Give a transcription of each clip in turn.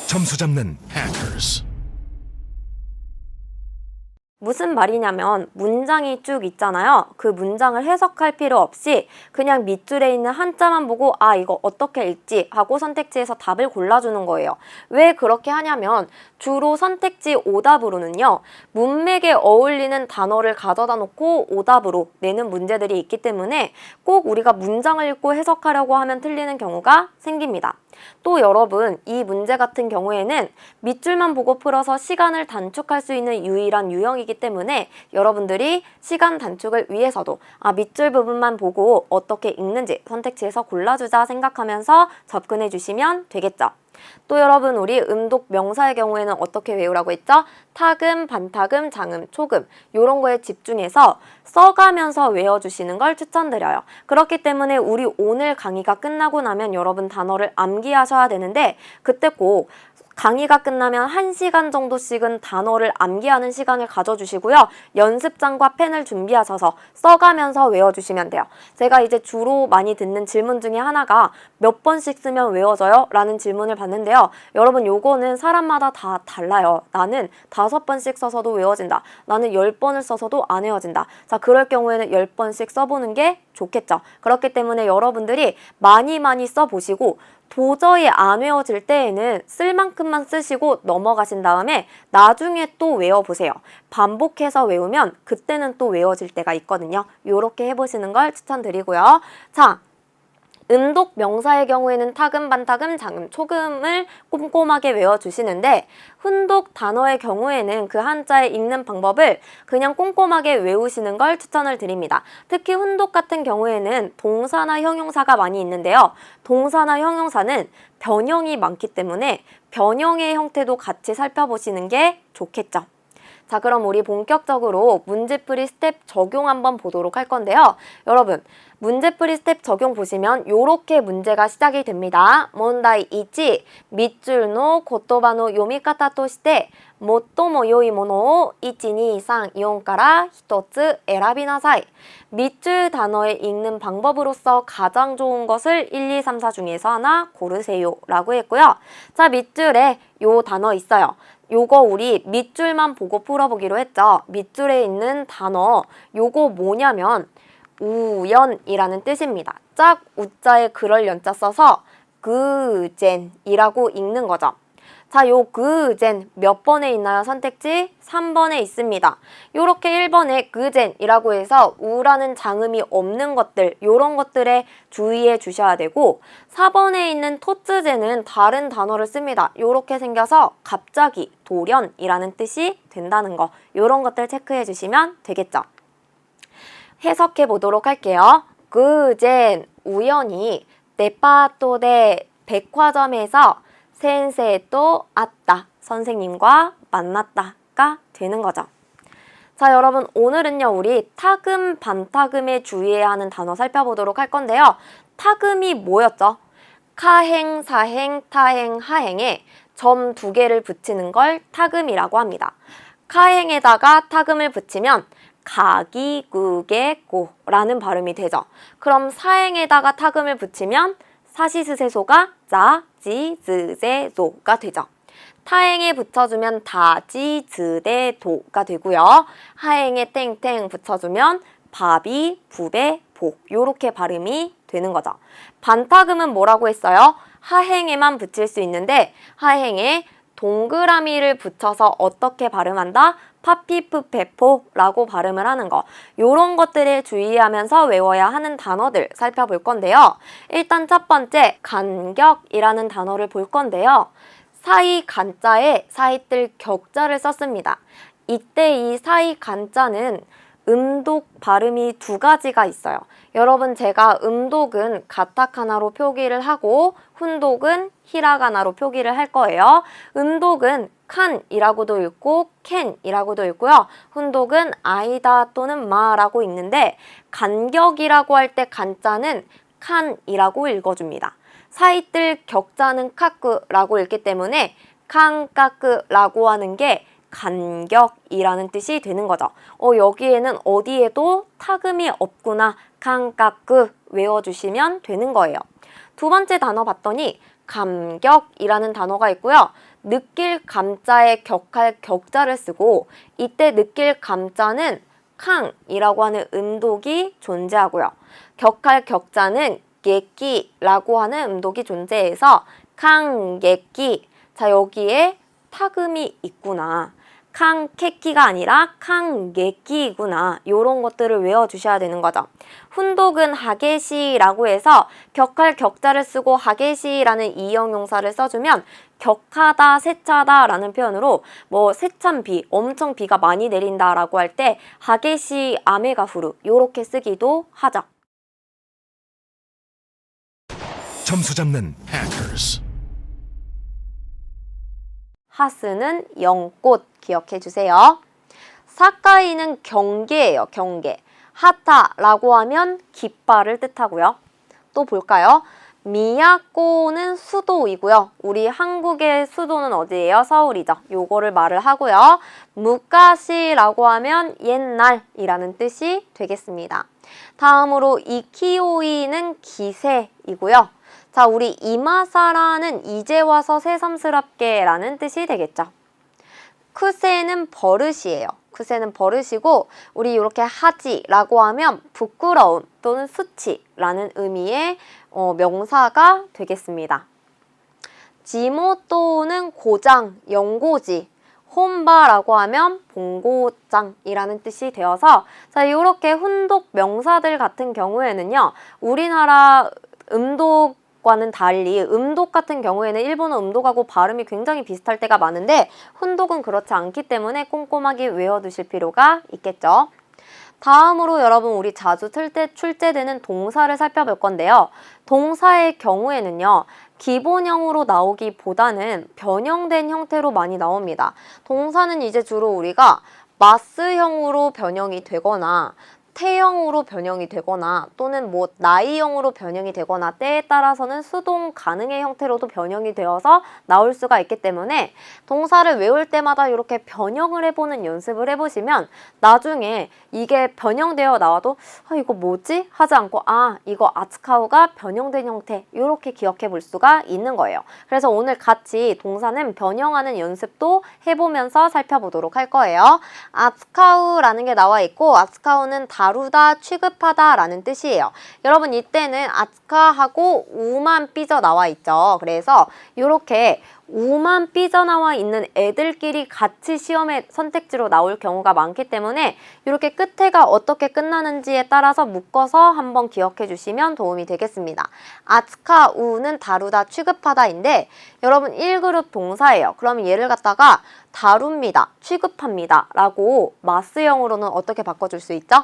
점수 잡는 hackers. 무슨 말이냐면 문장이 쭉 있잖아요. 그 문장을 해석할 필요 없이 그냥 밑줄에 있는 한자만 보고 아 이거 어떻게 읽지 하고 선택지에서 답을 골라주는 거예요. 왜 그렇게 하냐면 주로 선택지 오답으로는요. 문맥에 어울리는 단어를 가져다 놓고 오답으로 내는 문제들이 있기 때문에 꼭 우리가 문장을 읽고 해석하려고 하면 틀리는 경우가 생깁니다. 또 여러분 이 문제 같은 경우에는 밑줄만 보고 풀어서 시간을 단축할 수 있는 유일한 유형이기 때문에 여러분들이 시간 단축을 위해서도 밑줄 부분만 보고 어떻게 읽는지 선택지에서 골라주자 생각하면서 접근해 주시면 되겠죠. 또 여러분 우리 음독 명사의 경우에는 어떻게 외우라고 했죠? 타금, 반타금, 장음, 초금 이런 거에 집중해서 써가면서 외워주시는 걸 추천드려요. 그렇기 때문에 우리 오늘 강의가 끝나고 나면 여러분 단어를 암기하셔야 되는데 그때 꼭 강의가 끝나면 1시간 정도씩은 단어를 암기하는 시간을 가져주시고요. 연습장과 펜을 준비하셔서 써가면서 외워주시면 돼요. 제가 이제 주로 많이 듣는 질문 중에 하나가 몇 번씩 쓰면 외워져요? 라는 질문을 받는데요. 여러분 요거는 사람마다 다 달라요. 나는 5번씩 써서도 외워진다. 나는 10번을 써서도 안 외워진다. 자, 그럴 경우에는 10번씩 써보는 게 좋겠죠. 그렇기 때문에 여러분들이 많이 써보시고 도저히 안 외워질 때에는 쓸 만큼만 쓰시고 넘어가신 다음에 나중에 또 외워보세요. 반복해서 외우면 그때는 또 외워질 때가 있거든요. 이렇게 해보시는 걸 추천드리고요. 자, 음독 명사의 경우에는 타금, 반타금, 장음, 초금을 꼼꼼하게 외워주시는데 훈독 단어의 경우에는 그 한자에 읽는 방법을 그냥 꼼꼼하게 외우시는 걸 추천을 드립니다. 특히 훈독 같은 경우에는 동사나 형용사가 많이 있는데요. 동사나 형용사는 변형이 많기 때문에 변형의 형태도 같이 살펴보시는 게 좋겠죠. 자, 그럼 우리 본격적으로 문제풀이 스텝 적용 한번 보도록 할 건데요. 여러분, 문제풀이 스텝 적용 보시면 요렇게 문제가 시작이 됩니다.問題 1、밑줄の言葉の読み方として最も良いものを1、2、3、4から1つ選びなさい. 밑줄 단어의 읽는 방법으로서 가장 좋은 것을 1, 2, 3, 4 중에서 하나 고르세요 라고 했고요. 자, 밑줄에 요 단어 있어요. 요거 우리 밑줄만 보고 풀어보기로 했죠. 밑줄에 있는 단어 요거 뭐냐면 우연이라는 뜻입니다. 짝 우자에 그럴 연자 써서 그젠이라고 읽는 거죠. 자, 요 그젠 몇 번에 있나요? 선택지 3번에 있습니다. 요렇게 1번에 그젠이라고 해서 우라는 장음이 없는 것들, 요런 것들에 주의해 주셔야 되고 4번에 있는 토츠젠은 다른 단어를 씁니다. 요렇게 생겨서 갑자기, 돌연이라는 뜻이 된다는 거, 요런 것들 체크해 주시면 되겠죠. 해석해 보도록 할게요. 그젠 우연히 데파토데 백화점에서 센세또 아따 선생님과 만났다가 되는 거죠. 자, 여러분 오늘은요 우리 타금 반타금에 주의해야 하는 단어 살펴보도록 할 건데요. 타금이 뭐였죠? 카행, 사행, 타행, 하행에 점 2개를 붙이는 걸 타금이라고 합니다. 카행에다가 타금을 붙이면 가기구개고라는 발음이 되죠. 그럼 사행에다가 타금을 붙이면 사시스세소가 자지즈제소가 되죠. 타행에 붙여주면 다지즈대도가 되고요. 하행에 땡땡 붙여주면 바비, 부배, 복 요렇게 발음이 되는 거죠. 반타금은 뭐라고 했어요? 하행에만 붙일 수 있는데 하행에 동그라미를 붙여서 어떻게 발음한다? 파피프페포라고 발음을 하는 거. 요런 것들에 주의하면서 외워야 하는 단어들 살펴볼 건데요. 일단 첫 번째 간격이라는 단어를 볼 건데요. 사이 간자에 사이뜰 격자를 썼습니다. 이때 이 사이 간자는 음독 발음이 2가지가 있어요. 여러분 제가 음독은 가타카나로 표기를 하고 훈독은 히라가나로 표기를 할 거예요. 음독은 칸이라고도 읽고 캔이라고도 읽고요. 훈독은 아이다 또는 마라고 읽는데 간격이라고 할 때 간자는 칸이라고 읽어줍니다. 사이뜰 격자는 카크라고 읽기 때문에 칸카크라고 하는 게 간격이라는 뜻이 되는 거죠. 여기에는 어디에도 타금이 없구나. 칸카크 외워주시면 되는 거예요. 두 번째 단어 봤더니 감격이라는 단어가 있고요. 느낄 감자에 격할 격자를 쓰고 이때 느낄 감자는 캉이라고 하는 음독이 존재하고요. 격할 격자는 예끼라고 하는 음독이 존재해서 캉예끼. 자, 여기에 타금이 있구나. 캉케끼가 아니라 캉예끼구나. 요런 것들을 외워주셔야 되는 거죠. 훈독은 하게시라고 해서 격할 격자를 쓰고 하게시라는 이형용사를 써주면 격하다, 세차다 라는 표현으로 뭐 세찬 비, 엄청 비가 많이 내린다 라고 할 때 하게시 아메가후루 요렇게 쓰기도 하죠. 점수 잡는 hackers. 하스는 연꽃 기억해 주세요. 사카이는 경계예요. 경계. 하타라고 하면 깃발을 뜻하고요. 또 볼까요? 미야코는 수도이고요. 우리 한국의 수도는 어디예요? 서울이죠. 요거를 말을 하고요. 무카시라고 하면 옛날이라는 뜻이 되겠습니다. 다음으로 이키오이는 기세이고요. 자, 우리 이마사라는 이제 와서 새삼스럽게 라는 뜻이 되겠죠. 쿠세는 버릇이에요. 쿠세는 버릇이고 우리 이렇게 하지라고 하면 부끄러움 또는 수치라는 의미의 명사가 되겠습니다. 지모토는 고장, 연고지, 혼바라고 하면 본고장이라는 뜻이 되어서 자, 이렇게 훈독 명사들 같은 경우에는요. 우리나라 음독과는 달리 음독 같은 경우에는 일본어 음독하고 발음이 굉장히 비슷할 때가 많은데 훈독은 그렇지 않기 때문에 꼼꼼하게 외워두실 필요가 있겠죠. 다음으로 여러분 우리 자주 출제되는 동사를 살펴볼 건데요. 동사의 경우에는요. 기본형으로 나오기보다는 변형된 형태로 많이 나옵니다. 동사는 이제 주로 우리가 마스형으로 변형이 되거나 태형으로 변형이 되거나 또는 뭐 나이형으로 변형이 되거나 때에 따라서는 수동 가능의 형태로도 변형이 되어서 나올 수가 있기 때문에 동사를 외울 때마다 이렇게 변형을 해보는 연습을 해보시면 나중에 이게 변형되어 나와도 이거 뭐지? 하지 않고 이거 아츠카우가 변형된 형태 이렇게 기억해 볼 수가 있는 거예요. 그래서 오늘 같이 동사는 변형하는 연습도 해보면서 살펴보도록 할 거예요. 아츠카우라는 게 나와 있고 아츠카우는 다루다, 취급하다 라는 뜻이에요. 여러분 이때는 아츠카하고 우만 삐져나와 있죠. 그래서 이렇게 우만 삐져나와 있는 애들끼리 같이 시험에 선택지로 나올 경우가 많기 때문에 이렇게 끝에가 어떻게 끝나는지에 따라서 묶어서 한번 기억해 주시면 도움이 되겠습니다. 아츠카우는 다루다, 취급하다인데 여러분 1그룹 동사예요. 그러면 얘를 갖다가 다룹니다, 취급합니다 라고 마스형으로는 어떻게 바꿔줄 수 있죠?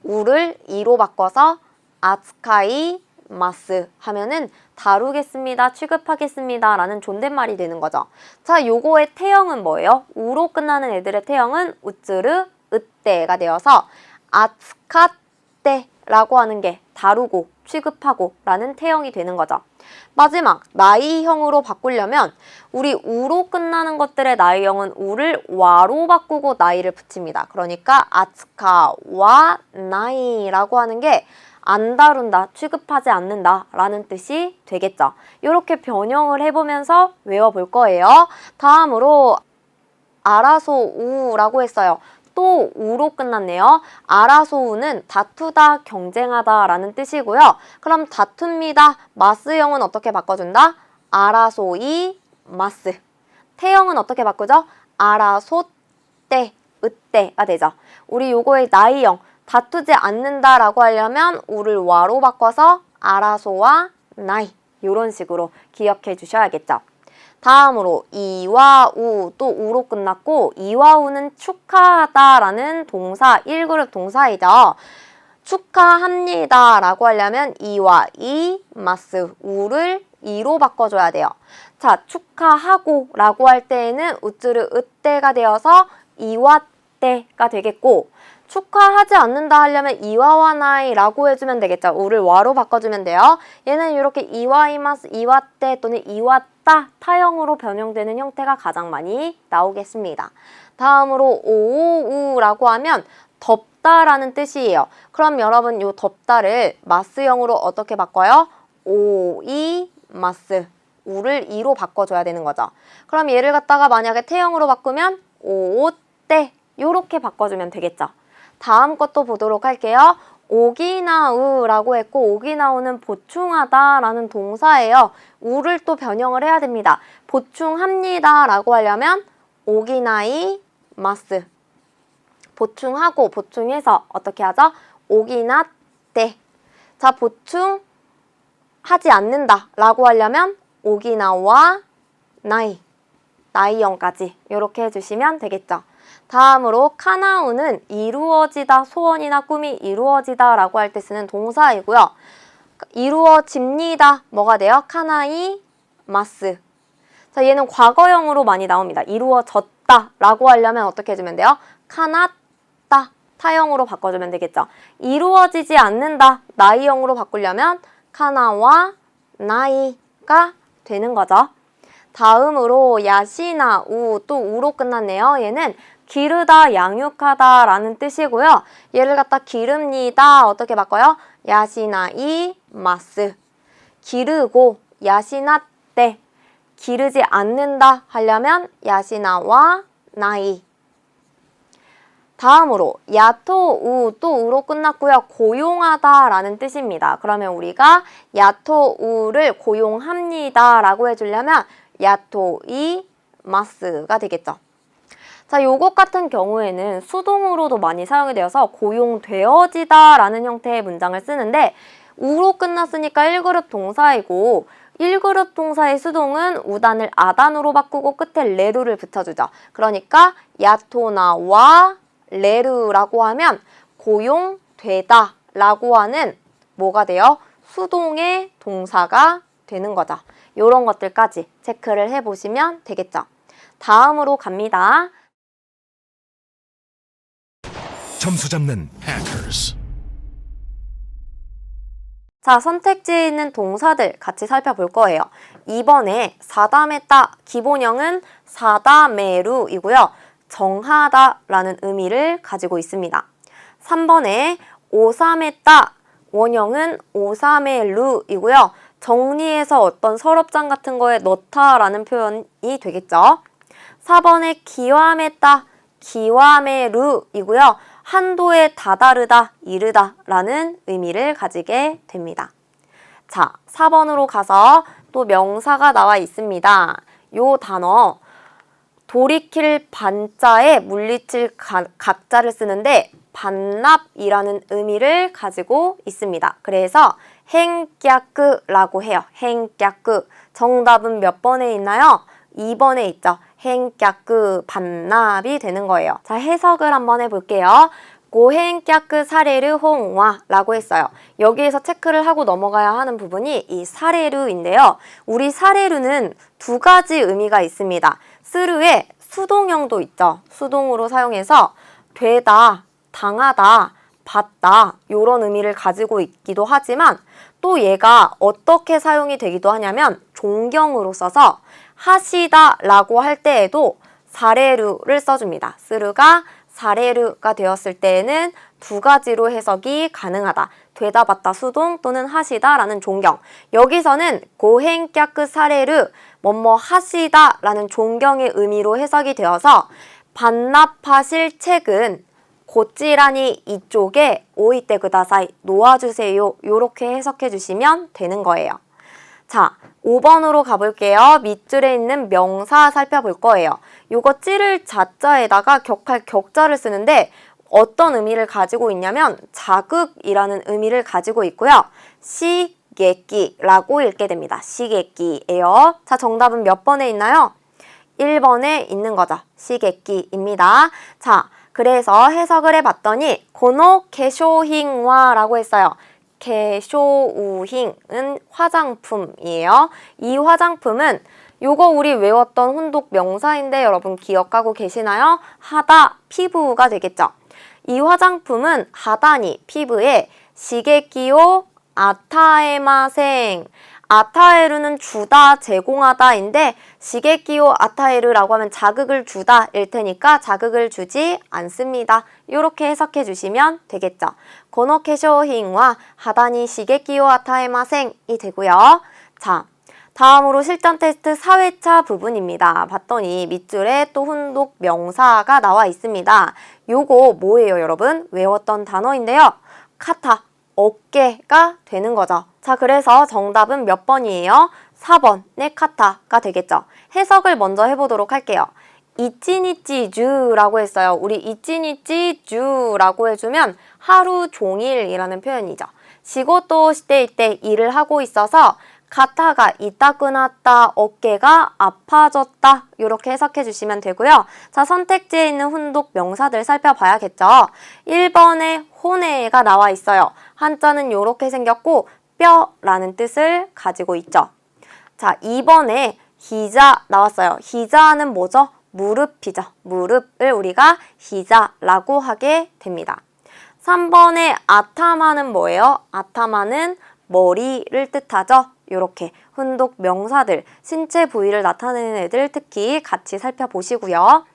우를 이로 바꿔서 아츠카이 마스 하면은 다루겠습니다, 취급하겠습니다 라는 존댓말이 되는 거죠. 자, 요거의 태형은 뭐예요? 우로 끝나는 애들의 태형은 우츠르, 으떼가 되어서 아츠카떼 라고 하는 게 다루고, 취급하고 라는 태형이 되는 거죠. 마지막, 나이형으로 바꾸려면 우리 우로 끝나는 것들의 나이형은 우를 와로 바꾸고 나이를 붙입니다. 그러니까 아츠카와 나이라고 하는 게 안 다룬다, 취급하지 않는다 라는 뜻이 되겠죠. 이렇게 변형을 해보면서 외워볼 거예요. 다음으로 아라소우라고 했어요. 또 우로 끝났네요. 아라소우는 다투다, 경쟁하다 라는 뜻이고요. 그럼 다툽니다. 마스형은 어떻게 바꿔준다? 아라소이 마스. 태형은 어떻게 바꾸죠? 아라소떼, 으떼가 되죠. 우리 요거의 나이형 다투지 않는다 라고 하려면 우를 와로 바꿔서 아라소와 나이 이런 식으로 기억해 주셔야겠죠. 다음으로 이와우, 또 우로 끝났고 이와우는 축하하다 라는 동사, 1그룹 동사이죠. 축하합니다 라고 하려면 이와 이 마스, 우를 이로 바꿔줘야 돼요. 자, 축하하고 라고 할 때에는 우츠르 으떼가 되어서 이와떼가 되겠고 축하하지 않는다 하려면 이와와 나이 라고 해주면 되겠죠. 우를 와로 바꿔주면 돼요. 얘는 이렇게 이와이마스, 이와떼 또는 이와따 타형으로 변형되는 형태가 가장 많이 나오겠습니다. 다음으로 오우라고 하면 덥다라는 뜻이에요. 그럼 여러분 이 덥다를 마스형으로 어떻게 바꿔요? 오이마스. 우를 이로 바꿔줘야 되는 거죠. 그럼 얘를 갖다가 만약에 태형으로 바꾸면 오때 요렇게 바꿔주면 되겠죠. 다음 것도 보도록 할게요. 오기나우라고 했고 오기나우는 보충하다 라는 동사예요. 우를 또 변형을 해야 됩니다. 보충합니다 라고 하려면 오기나이 마스. 보충하고 보충해서 어떻게 하죠? 오기나떼. 자, 보충하지 않는다 라고 하려면 오기나와 나이. 나이형까지 이렇게 해주시면 되겠죠. 다음으로 카나우는 이루어지다, 소원이나 꿈이 이루어지다 라고 할 때 쓰는 동사이고요. 이루어집니다. 뭐가 돼요? 카나이 마스. 자, 얘는 과거형으로 많이 나옵니다. 이루어졌다 라고 하려면 어떻게 해주면 돼요? 카나따. 타형으로 바꿔주면 되겠죠. 이루어지지 않는다. 나이형으로 바꾸려면 카나와 나이가 되는 거죠. 다음으로 야시나 우, 또 우로 끝났네요. 얘는 기르다, 양육하다 라는 뜻이고요. 얘를 갖다 기릅니다. 어떻게 바꿔요? 야시나이 마스. 기르고 야시나 때 기르지 않는다 하려면 야시나와 나이. 다음으로 야토우, 또 우로 끝났고요. 고용하다 라는 뜻입니다. 그러면 우리가 야토우를 고용합니다 라고 해주려면 야토이 마스가 되겠죠. 자, 요것 같은 경우에는 수동으로도 많이 사용이 되어서 고용되어지다 라는 형태의 문장을 쓰는데 우로 끝났으니까 1그룹 동사이고 1그룹 동사의 수동은 우단을 아단으로 바꾸고 끝에 레루를 붙여주죠. 그러니까 야토나와 레루라고 하면 고용되다 라고 하는 뭐가 돼요? 수동의 동사가 되는 거죠. 이런 것들까지 체크를 해보시면 되겠죠. 다음으로 갑니다. 점수 잡는 hackers. 자, 선택지에 있는 동사들 같이 살펴볼 거예요. 2번에 사다메따, 기본형은 사다메루이고요. 정하다 라는 의미를 가지고 있습니다. 3번에 오사메따, 원형은 오사메루이고요. 정리해서 어떤 서랍장 같은 거에 넣다 라는 표현이 되겠죠. 4번에 기와메따, 기와메루이고요. 한도에 다다르다, 이르다 라는 의미를 가지게 됩니다. 자, 4번으로 가서 또 명사가 나와 있습니다. 요 단어 돌이킬 반자에 물리칠 각자를 쓰는데 반납이라는 의미를 가지고 있습니다. 그래서 행꺄끄라고 해요. 행꺄끄. 정답은 몇 번에 있나요? 2번에 있죠. 행꺄끄 반납이 되는 거예요. 자, 해석을 한번 해볼게요. 고행꺄끄 사레르 홍와라고 했어요. 여기에서 체크를 하고 넘어가야 하는 부분이 이 사레르인데요. 우리 사레르는 두 가지 의미가 있습니다. 스르에 수동형도 있죠. 수동으로 사용해서 되다, 당하다, 받다 이런 의미를 가지고 있기도 하지만 또 얘가 어떻게 사용이 되기도 하냐면 종경으로 써서 하시다 라고 할 때에도 사레르를 써줍니다. 스르가 사레르가 되었을 때에는 두 가지로 해석이 가능하다. 되다 받다 수동 또는 하시다 라는 종경. 여기서는 고행꺄끄 사레르 뭐뭐 하시다 라는 종경의 의미로 해석이 되어서 반납하실 책은 고찌라니 이쪽에 오이테 그다사이 놓아주세요. 요렇게 해석해 주시면 되는 거예요. 자, 5번으로 가볼게요. 밑줄에 있는 명사 살펴볼 거예요. 요거 찌를 자자에다가 격할 격자를 쓰는데 어떤 의미를 가지고 있냐면 자극이라는 의미를 가지고 있고요. 시게끼라고 읽게 됩니다. 시게끼예요. 자, 정답은 몇 번에 있나요? 1번에 있는 거죠. 시게끼입니다. 자, 그래서 해석을 해봤더니 고노 게쇼힝와라고 했어요. 게쇼우힝은 화장품이에요. 이 화장품은 요거 우리 외웠던 혼독 명사인데 여러분 기억하고 계시나요? 하다, 피부가 되겠죠. 이 화장품은 하다니, 피부에 시게끼오 아타에마생 아타에르는 주다, 제공하다인데 시게끼오 아타에르라고 하면 자극을 주다 일 테니까 자극을 주지 않습니다. 이렇게 해석해 주시면 되겠죠. 고노케쇼힝와 하다니 시게끼오 아타에마생이 되고요. 자, 다음으로 실전 테스트 4회차 부분입니다. 봤더니 밑줄에 또 훈독 명사가 나와 있습니다. 요거 뭐예요, 여러분? 외웠던 단어인데요. 카타, 어깨가 되는 거죠. 자, 그래서 정답은 몇 번이에요? 4번의 카타가 되겠죠. 해석을 먼저 해보도록 할게요. 이찌니찌주라고 했어요. 우리 이찌니찌주라고 해주면 하루 종일이라는 표현이죠. 시고또 시대이때 일을 하고 있어서 가타가 있다 끊었다 어깨가 아파졌다 이렇게 해석해 주시면 되고요. 자, 선택지에 있는 훈독 명사들 살펴봐야겠죠. 1번에 호네가 나와 있어요. 한자는 이렇게 생겼고 뼈라는 뜻을 가지고 있죠. 자, 2번에 히자 나왔어요. 히자는 뭐죠? 무릎이죠. 무릎을 우리가 히자라고 하게 됩니다. 3번의 아타마는 뭐예요? 아타마는 머리를 뜻하죠. 이렇게 훈독 명사들, 신체 부위를 나타내는 애들 특히 같이 살펴보시고요.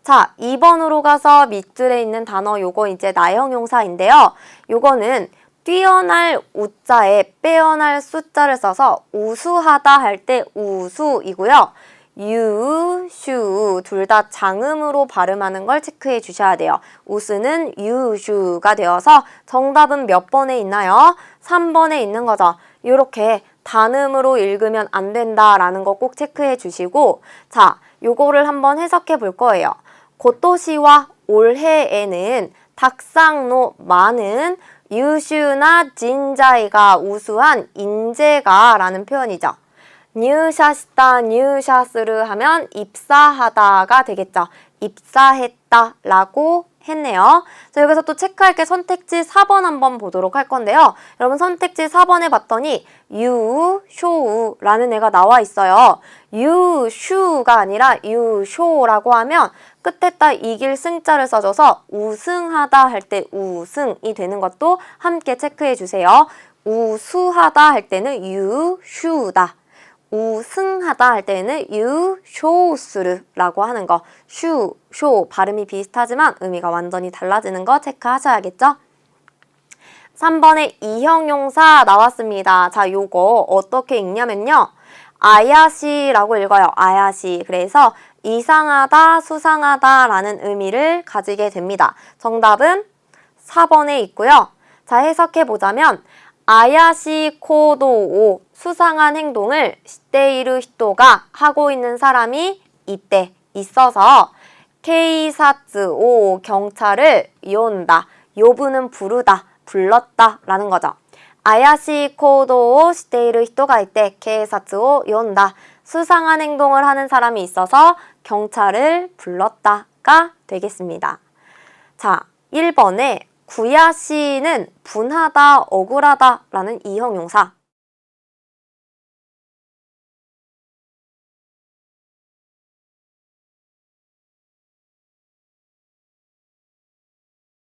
자, 2번으로 가서 밑줄에 있는 단어 요거 이제 나형용사인데요. 요거는 뛰어날 우자에 빼어날 숫자를 써서 우수하다 할 때 우수이고요. 유슈 둘 다 장음으로 발음하는 걸 체크해 주셔야 돼요. 우스는 유슈가 되어서 정답은 몇 번에 있나요? 3번에 있는 거죠. 이렇게 단음으로 읽으면 안 된다라는 거 꼭 체크해 주시고 자, 요거를 한번 해석해 볼 거예요. 고토시와 올해에는 탁상로 많은 유슈나 진자이가 우수한 인재가 라는 표현이죠. 뉴샤시다, 뉴샤스를 하면 입사하다가 되겠죠. 입사했다 라고 했네요. 자, 여기서 또 체크할 게 선택지 4번 한번 보도록 할 건데요. 여러분 선택지 4번에 봤더니 유쇼우라는 애가 나와 있어요. 유슈가 아니라 유쇼라고 하면 끝에다 이길 승자를 써줘서 우승하다 할 때 우승이 되는 것도 함께 체크해 주세요. 우수하다 할 때는 유슈다. 우승하다 할 때는 유쇼스르라고 하는 거. 쇼 발음이 비슷하지만 의미가 완전히 달라지는 거 체크하셔야겠죠? 3번에 이형용사 나왔습니다. 자, 요거 어떻게 읽냐면요. 아야시라고 읽어요. 아야시. 그래서 이상하다, 수상하다 라는 의미를 가지게 됩니다. 정답은 4번에 있고요. 자, 해석해보자면 아야시 코도오 수상한 행동을 시테이루 히토가 하고 있는 사람이 이때 있어서 케이사츠오 경찰을 요온다. 요부는 부르다, 불렀다 라는 거죠. 아야시 코도오 시테이루 히토가 이때 케이사츠오 요온다. 수상한 행동을 하는 사람이 있어서 경찰을 불렀다가 되겠습니다. 자, 1번에 구야시는 분하다, 억울하다 라는 이형용사.